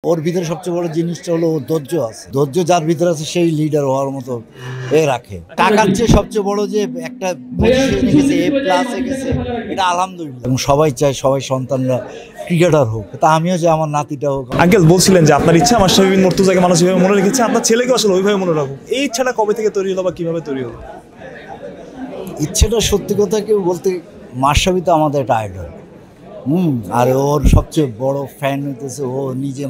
ওর ভিতরে সবচেয়ে বড় জিনিসটা হলো ধৈর্য আছে। ধৈর্য যার ভিতরে আছে সেই লিডার হওয়ার মতো রাখে। টাকার চেয়ে সবচেয়ে বড় যে একটা পজিশনে গেছে, A+ গেছে, এটা আলহামদুলিল্লাহ। এবং সবাই চায় সবাই সন্তানরা ক্রিকেটার হোক, তা আমিও যে আমার নাতিটা হোক। আঙ্কেল বলছিলেন যে আপনার ইচ্ছা মাশরাফি বিন মুর্তজাকে মানুষ যেভাবে মনে রেখেছে আপনার ছেলেকে আসলে ওইভাবে মনে রাখুক। এই ইচ্ছাটা কবে থেকে তৈরি হলো বা কিভাবে তৈরি হলো? ইচ্ছেটা সত্যি কথা কেউ বলতে, মাশরাফি তো আমাদের একটা আইডল। আর ওর সবচেয়ে বড় ফ্যান হইতেছে ও নিজে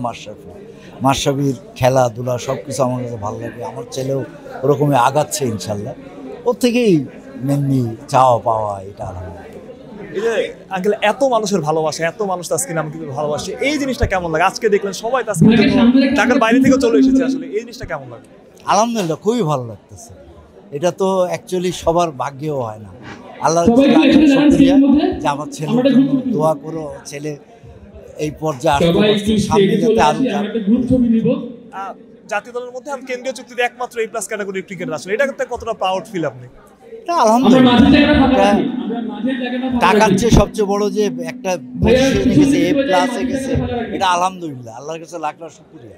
মাশরাফির খেলাধুলা সব কিছু আমার কাছে ভালো লাগে। আমার ছেলেও ওরকমই আগাচ্ছে ইনশাল্লাহ। ওর থেকেই মেনলি চাওয়া পাওয়া এটা আলহামদুলিল্লাহ। এই যে আঙ্কেল এত মানুষের ভালোবাসা, এত মানুষ তাসকিন আমাকে ভালোবাসে, এই জিনিসটা কেমন লাগে? আজকে দেখলেন সবাই তাসকিন ঢাকার বাইরে থেকে চলে এসেছে, আসলে এই জিনিসটা কেমন লাগে? আলহামদুলিল্লাহ, খুবই ভালো লাগতেছে। এটা তো অ্যাকচুয়ালি সবার ভাগ্যেও হয় না। আল্লাহ যে আমার ছেলের জন্য দোয়া করো, ছেলে এই পর্যায়ে সামনে যাতে আরো জাতীয় দলের মধ্যে আমি কেন্দ্রীয় চুক্তিতে একমাত্র A+ ক্যাটাগরির ক্রিকেটার, আসলে এটা কতটা প্রাউড ফিল আপনি? আলহামদুলিল্লাহ, টাকার চেয়ে সবচেয়ে বড় যে একটা পজিশনে গেছে, A+ গেছে, এটা আলহামদুলিল্লাহ, আল্লাহর কাছে লাখ লাখ শুকরিয়া।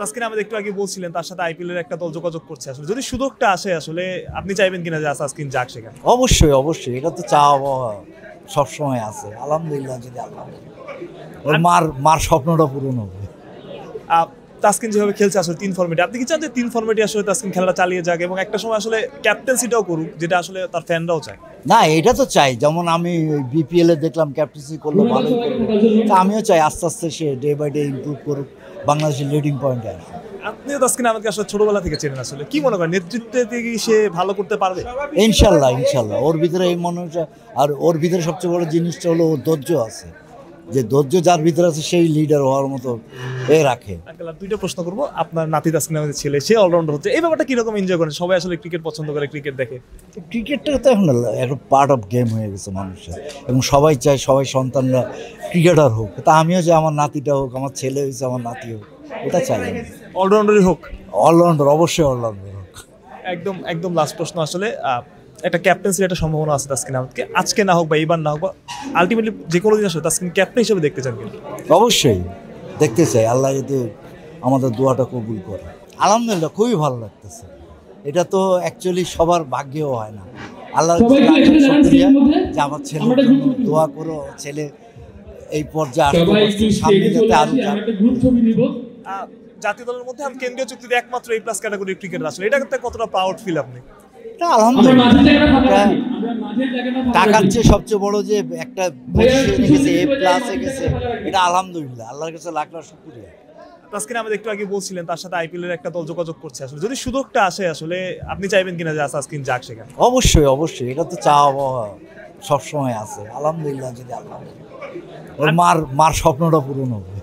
তাসকিন আমাদের একটু আগে বলছিলেন তার সাথে IPL এর একটা দল যোগাযোগ করছে, আসলে যদি সুযোগটা আসে আসলে আপনি চাইবেন কিনা যে তাসকিন যাক সেখানে? অবশ্যই অবশ্যই, এটা তো চাওয়া পাওয়া সবসময় আছে। আলহামদুলিল্লাহ, যদি ওর মার স্বপ্নটা পূরণ হবে। তাসকিন যেভাবে খেলছে আসলে 3 ফরম্যাটে, আপনি কি চান যে 3 ফরম্যাটে আসলে তাসকিন খেলাটা চালিয়ে যাক এবং একটা সময় আসলে ক্যাপ্টেন্সিটাও করুক, যেটা আসলে তার ফ্যানরাও চায়? না, এটা তো চাই। যেমন আমি BPL এ দেখলাম ক্যাপ্টেন্সি করলো, ভালোই করলো। তা আমিও চাই আস্তে আস্তে সে ডে বাই ডে ইমপ্রুভ করুক, বাংলাদেশের লিডিং পয়েন্টে আসে। আপনিও তাসকিন আমাকে আসলে ছোটবেলা থেকে চেনেন, আসলে কি মনে করেন নেতৃত্বে থেকে সে ভালো করতে পারবে? ইনশাল্লাহ ইনশাল্লাহ, ওর ভিতরে এই মনোটা। আর ওর ভিতরে সবচেয়ে বড় জিনিসটা হলো ওর ধৈর্য আছে। যে ধৈর্য যার ভিতরে আছে সেই লিডার হওয়ার মতো রাখে। দুইটা প্রশ্ন করবো। আপনার নাতি তাসকিন আমাদের ছেলে, সে অলরাউন্ডার হচ্ছে, এই ব্যাপারটা কিরকম এনজয় করেন? সবাই আসলে ক্রিকেট পছন্দ করে, ক্রিকেট দেখে। ক্রিকেটটা তো এখন একটা পার্ট অফ গেম হয়ে গেছে মানুষের, এবং সবাই চায় সবাই সন্তানরা ক্রিকেটার হোক, তা আমিও যে আমার নাতিটা হোক, আমার ছেলে হয়েছে আমার নাতি হোক, এটা চাই। অলরাউন্ডারই হোক? অলরাউন্ডার, অবশ্যই অলরাউন্ডার হোক। একদম একদম লাস্ট প্রশ্ন, আসলে একটা ক্যাপ্টেন্সির একটা সম্ভাবনা আছে তাসকিন আহমেদকে, আজকে না হোক বা এইবার না হোক বা আলটিমেটলি যে কোনো দিন আসলে তাসকিন ক্যাপ্টেন হিসেবে দেখতে চান কিনা? অবশ্যই দেখতে চাই, আল্লাহ যদি আমাদের দোয়াটা কবুল করে। আলহামদুলিল্লাহ, খুবই ভালো লাগতেছে। এটা তো অ্যাকচুয়ালি সবার ভাগ্যেও হয় না। আল্লাহ যে আমার ছেলের জন্য দোয়া করো, ছেলে এই পর্যায়ে সামনে যাতে আরো। জাতীয় দলের মধ্যে আমি কেন্দ্রীয় চুক্তিতে একমাত্র A+ ক্যাটাগরির ক্রিকেটার, আসলে এটা কতটা প্রাউড ফিল আপনি? আলহামদুলিল্লাহ, টাকার চেয়ে সবচেয়ে বড় যে একটা পজিশনে গেছে, A+ গেছে, এটা আলহামদুলিল্লাহ, আল্লাহর কাছে লাখ লাখ শুকরিয়া। তাসকিন আমাদের একটু আগে বলছিলেন তার সাথে IPL এর একটা দল যোগাযোগ করছে, আসলে যদি সুযোগটা আসে আসলে আপনি চাইবেন কিনা যে তাসকিন যাক সেখানে? অবশ্যই অবশ্যই, এটা তো চাওয়া পাওয়া সবসময় আছে। আলহামদুলিল্লাহ, যদি ওর মার স্বপ্নটা পূরণ হবে।